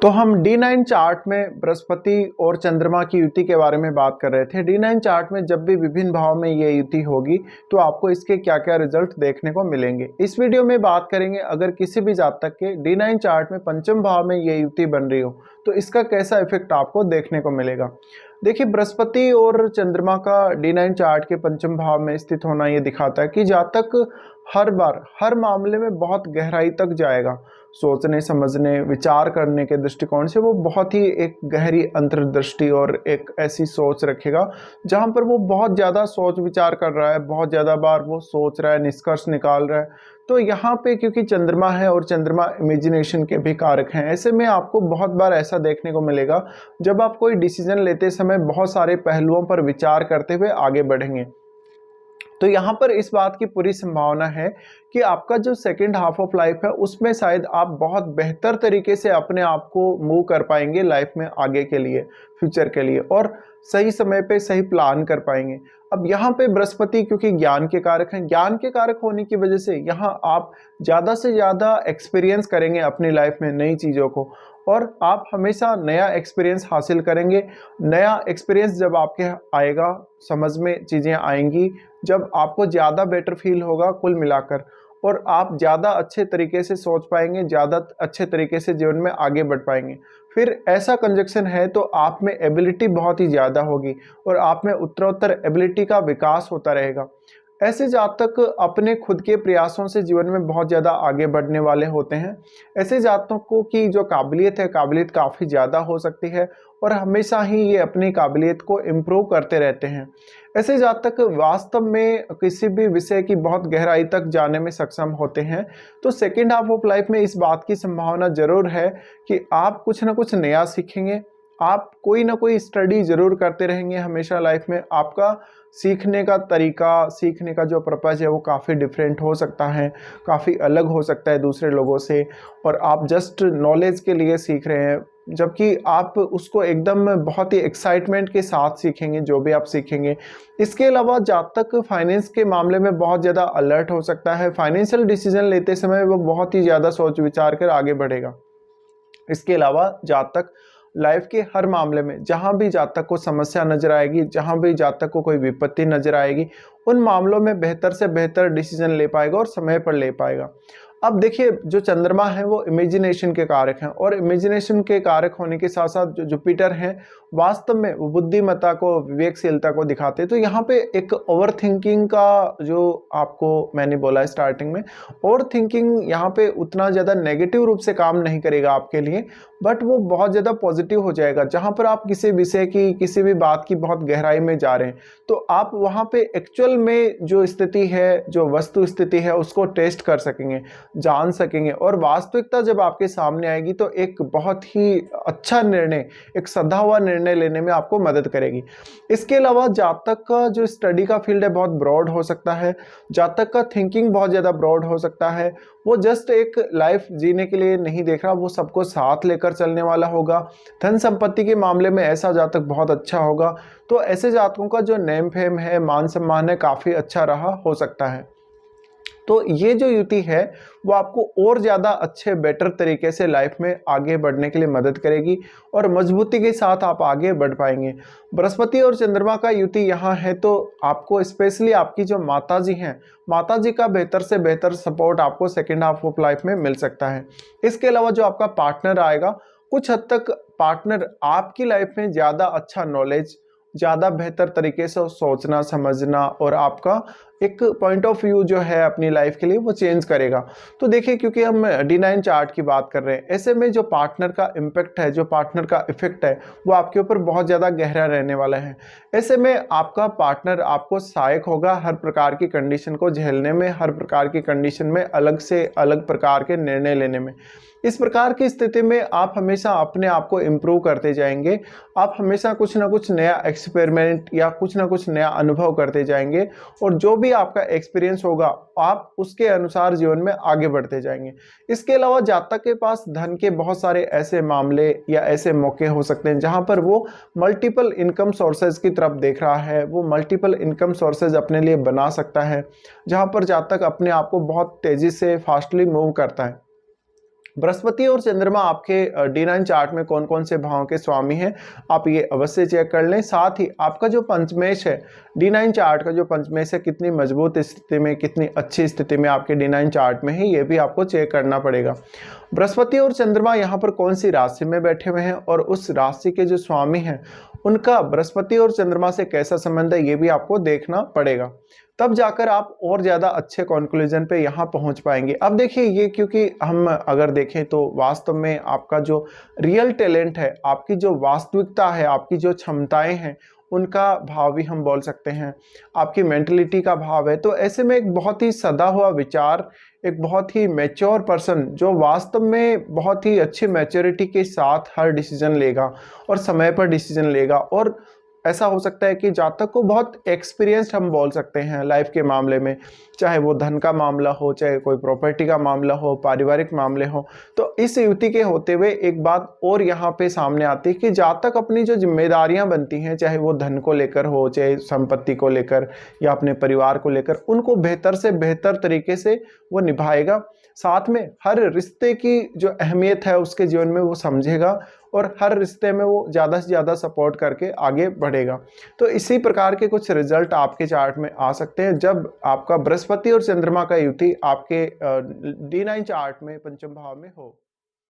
तो हम D9 chart में बृहस्पति और चंद्रमा की युति के बारे में बात कर रहे थे। D9 चार्ट में जब भी विभिन्न भाव में ये युति होगी तो आपको इसके क्या क्या रिजल्ट देखने को मिलेंगे। इस वीडियो में बात करेंगे अगर किसी भी जातक के D9 चार्ट में पंचम भाव में ये युति बन रही हो तो इसका कैसा इफेक्ट आपको देखने को मिलेगा। देखिए, बृहस्पति और चंद्रमा का D9 चार्ट के पंचम भाव में स्थित होना ये दिखाता है कि जातक हर बार हर मामले में बहुत गहराई तक जाएगा। सोचने समझने विचार करने के दृष्टिकोण से वो बहुत ही एक गहरी अंतर्दृष्टि और एक ऐसी सोच रखेगा जहाँ पर वो बहुत ज़्यादा सोच विचार कर रहा है, बहुत ज़्यादा बार वो सोच रहा है, निष्कर्ष निकाल रहा है। तो यहाँ पे क्योंकि चंद्रमा है और चंद्रमा इमेजिनेशन के भी कारक हैं, ऐसे में आपको बहुत बार ऐसा देखने को मिलेगा जब आप कोई डिसीजन लेते समय बहुत सारे पहलुओं पर विचार करते हुए आगे बढ़ेंगे। तो यहाँ पर इस बात की पूरी संभावना है कि आपका जो सेकंड हाफ ऑफ लाइफ है उसमें शायद आप बहुत बेहतर तरीके से अपने आप को मूव कर पाएंगे लाइफ में आगे के लिए, फ्यूचर के लिए, और सही समय पे सही प्लान कर पाएंगे। अब यहाँ पे बृहस्पति क्योंकि ज्ञान के कारक हैं, ज्ञान के कारक होने की वजह से यहाँ आप ज़्यादा से ज़्यादा एक्सपीरियंस करेंगे अपनी लाइफ में नई चीज़ों को, और आप हमेशा नया एक्सपीरियंस हासिल करेंगे। नया एक्सपीरियंस जब आपके आएगा, समझ में चीज़ें आएंगी, जब आपको ज़्यादा बेटर फील होगा कुल मिलाकर, और आप ज़्यादा अच्छे तरीके से सोच पाएंगे, ज़्यादा अच्छे तरीके से जीवन में आगे बढ़ पाएंगे। फिर ऐसा कंजक्शन है तो आप में एबिलिटी बहुत ही ज़्यादा होगी और आप में उत्तरोत्तर एबिलिटी का विकास होता रहेगा। ऐसे जातक अपने खुद के प्रयासों से जीवन में बहुत ज़्यादा आगे बढ़ने वाले होते हैं। ऐसे जातकों की जो काबिलियत है, काबिलियत काफ़ी ज़्यादा हो सकती है और हमेशा ही ये अपनी काबिलियत को इम्प्रूव करते रहते हैं। ऐसे जातक वास्तव में किसी भी विषय की बहुत गहराई तक जाने में सक्षम होते हैं। तो सेकेंड हाफ ऑफ लाइफ में इस बात की संभावना ज़रूर है कि आप कुछ ना कुछ नया सीखेंगे, आप कोई ना कोई स्टडी ज़रूर करते रहेंगे हमेशा लाइफ में। आपका सीखने का तरीका, सीखने का जो पर्पज़ है वो काफ़ी डिफरेंट हो सकता है, काफ़ी अलग हो सकता है दूसरे लोगों से, और आप जस्ट नॉलेज के लिए सीख रहे हैं जबकि आप उसको एकदम बहुत ही एक्साइटमेंट के साथ सीखेंगे जो भी आप सीखेंगे। इसके अलावा जातक फाइनेंस के मामले में बहुत ज़्यादा अलर्ट हो सकता है। फाइनेंशियल डिसीजन लेते समय वो बहुत ही ज़्यादा सोच विचार कर आगे बढ़ेगा। इसके अलावा जातक लाइफ के हर मामले में जहाँ भी जातक को समस्या नजर आएगी, जहाँ भी जातक को कोई विपत्ति नजर आएगी, उन मामलों में बेहतर से बेहतर डिसीजन ले पाएगा और समय पर ले पाएगा। अब देखिए, जो चंद्रमा है वो इमेजिनेशन के कारक हैं, और इमेजिनेशन के कारक होने के साथ साथ जो जुपिटर हैं वास्तव में वो बुद्धिमत्ता को, विवेकशीलता को दिखाते हैं। तो यहाँ पे एक ओवर थिंकिंग का, जो आपको मैंने बोला है स्टार्टिंग में, ओवर थिंकिंग यहाँ पे उतना ज़्यादा नेगेटिव रूप से काम नहीं करेगा आपके लिए, बट वो बहुत ज़्यादा पॉजिटिव हो जाएगा। जहाँ पर आप किसी विषय की, किसी भी बात की बहुत गहराई में जा रहे हैं तो आप वहाँ पे एक्चुअल में जो स्थिति है, जो वस्तु स्थिति है, उसको टेस्ट कर सकेंगे, जान सकेंगे, और वास्तविकता जब आपके सामने आएगी तो एक बहुत ही अच्छा निर्णय, एक सधा हुआ निर्णय लेने में आपको मदद करेगी। इसके अलावा जातक का जो स्टडी का फील्ड है बहुत ब्रॉड हो सकता है, जातक का थिंकिंग बहुत ज़्यादा ब्रॉड हो सकता है। वो जस्ट एक लाइफ जीने के लिए नहीं देख रहा, वो सबको साथ लेकर चलने वाला होगा। धन संपत्ति के मामले में ऐसा जातक बहुत अच्छा होगा। तो ऐसे जातकों का जो नेम फेम है, मान सम्मान है, काफ़ी अच्छा रहा हो सकता है। तो ये जो युति है वो आपको और ज़्यादा अच्छे, बेटर तरीके से लाइफ में आगे बढ़ने के लिए मदद करेगी और मजबूती के साथ आप आगे बढ़ पाएंगे। बृहस्पति और चंद्रमा का युति यहाँ है तो आपको स्पेशली आपकी जो माताजी हैं, माताजी का बेहतर से बेहतर सपोर्ट आपको सेकेंड हाफ ऑफ लाइफ में मिल सकता है। इसके अलावा जो आपका पार्टनर आएगा, कुछ हद तक पार्टनर आपकी लाइफ में ज़्यादा अच्छा नॉलेज, ज़्यादा बेहतर तरीके से सोचना समझना, और आपका एक पॉइंट ऑफ व्यू जो है अपनी लाइफ के लिए वो चेंज करेगा। तो देखिए, क्योंकि हम D9 चार्ट की बात कर रहे हैं, ऐसे में जो पार्टनर का इम्पैक्ट है, जो पार्टनर का इफेक्ट है, वो आपके ऊपर बहुत ज़्यादा गहरा रहने वाला है। ऐसे में आपका पार्टनर आपको सहायक होगा हर प्रकार की कंडीशन को झेलने में, हर प्रकार की कंडीशन में अलग से अलग प्रकार के निर्णय लेने में। इस प्रकार की स्थिति में आप हमेशा अपने आप को इम्प्रूव करते जाएंगे, आप हमेशा कुछ ना कुछ नया एक्सपेरिमेंट या कुछ ना कुछ नया अनुभव करते जाएंगे, और जो भी आपका एक्सपीरियंस होगा आप उसके अनुसार जीवन में आगे बढ़ते जाएंगे। इसके अलावा जातक के पास धन के बहुत सारे ऐसे मामले या ऐसे मौके हो सकते हैं जहां पर वो मल्टीपल इनकम सोर्सेज की तरफ देख रहा है, वो मल्टीपल इनकम सोर्सेज अपने लिए बना सकता है, जहां पर जातक अपने आप को बहुत तेजी से फास्टली मूव करता है। बृहस्पति और चंद्रमा आपके D9 चार्ट में कौन कौन से भावों के स्वामी हैं, आप ये अवश्य चेक कर लें। साथ ही आपका जो पंचमेश है, D9 चार्ट का जो पंचमेश है, कितनी मजबूत स्थिति में, कितनी अच्छी स्थिति में आपके D9 चार्ट में है, ये भी आपको चेक करना पड़ेगा। बृहस्पति और चंद्रमा यहाँ पर कौन सी राशि में बैठे हुए हैं और उस राशि के जो स्वामी हैं उनका बृहस्पति और चंद्रमा से कैसा संबंध है, ये भी आपको देखना पड़ेगा। तब जाकर आप और ज़्यादा अच्छे कंक्लूजन पे यहाँ पहुँच पाएंगे। अब देखिए, ये क्योंकि हम अगर देखें तो वास्तव में आपका जो रियल टैलेंट है, आपकी जो वास्तविकता है, आपकी जो क्षमताएं हैं, उनका भाव भी हम बोल सकते हैं, आपकी मेंटलिटी का भाव है। तो ऐसे में एक बहुत ही सदा हुआ विचार, एक बहुत ही मैच्योर पर्सन जो वास्तव में बहुत ही अच्छी मैच्योरिटी के साथ हर डिसीजन लेगा और समय पर डिसीजन लेगा, और ऐसा हो सकता है कि जातक को बहुत एक्सपीरियंस्ड हम बोल सकते हैं लाइफ के मामले में, चाहे वो धन का मामला हो, चाहे कोई प्रॉपर्टी का मामला हो, पारिवारिक मामले हो। तो इस युति के होते हुए एक बात और यहाँ पे सामने आती है कि जातक अपनी जो जिम्मेदारियां बनती हैं, चाहे वो धन को लेकर हो, चाहे संपत्ति को लेकर या अपने परिवार को लेकर, उनको बेहतर से बेहतर तरीके से वो निभाएगा। साथ में हर रिश्ते की जो अहमियत है उसके जीवन में वो समझेगा और हर रिश्ते में वो ज़्यादा से ज़्यादा सपोर्ट करके आगे बढ़ेगा। तो इसी प्रकार के कुछ रिजल्ट आपके चार्ट में आ सकते हैं जब आपका बृहस्पति और चंद्रमा का युति आपके D9 चार्ट में पंचम भाव में हो।